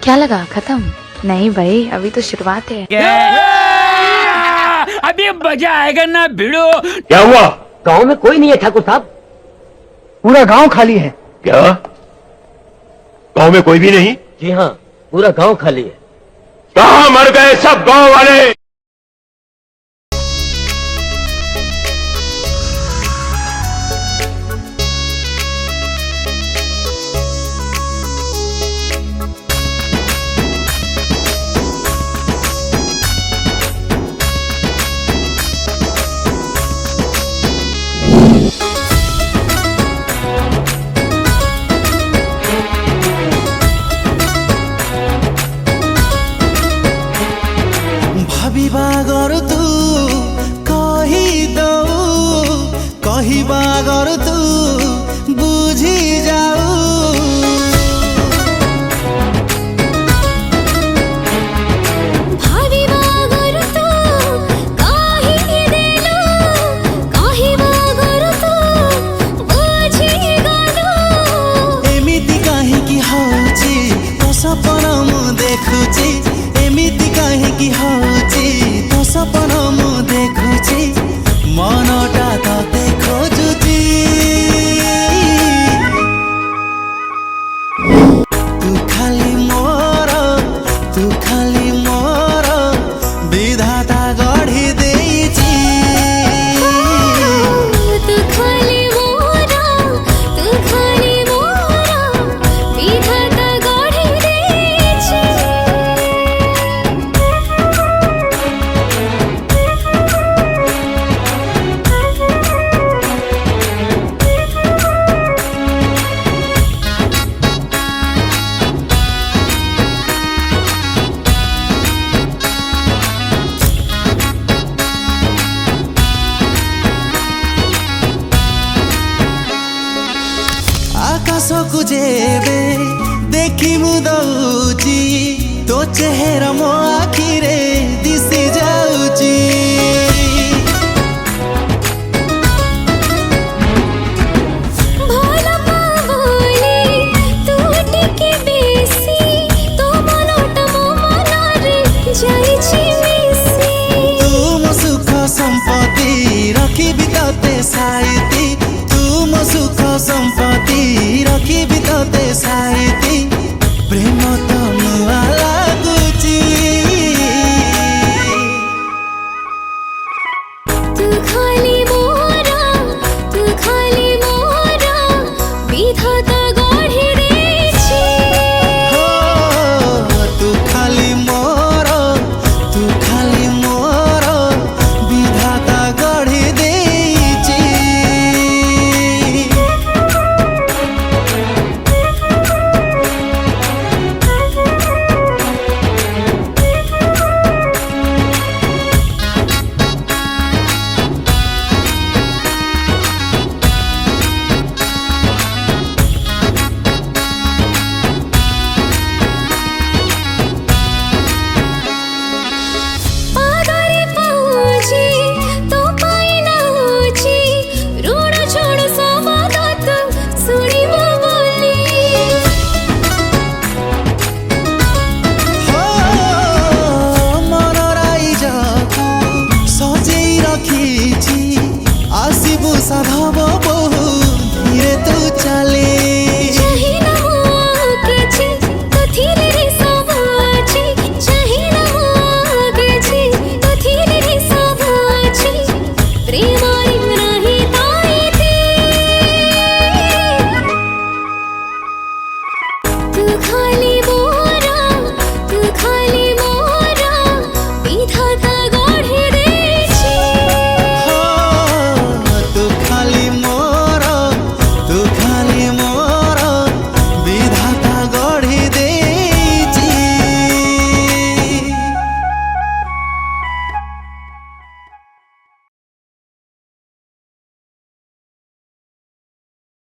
क्या लगा खत्म? नहीं भाई, अभी तो शुरुआत है। अभी मजा आएगा ना भिड़ो। क्या हुआ? गांव में कोई नहीं है ठाकुर साहब, पूरा गांव खाली है। क्या गांव में कोई भी नहीं? जी हाँ, पूरा गांव खाली है। कहाँ मर गए सब गांव वाले? बागर तू कही बागर तू बुझी जाऊ भाभी बागर तू कही देलू कही बागर तू बुझी गलू एमिति काहे की होची तो सपन मु देखुची एमिति काहे की होची तो सपन मु देखुची मनटा तते खोजुची तू खाली मोर विधाता गढ़ी देइची तू खाली मोरा विधाता गढ़ी देइछि। आकाश को जेबे देखी मुदौची तो चेहरा मो आखिरे दिसी जाऊची।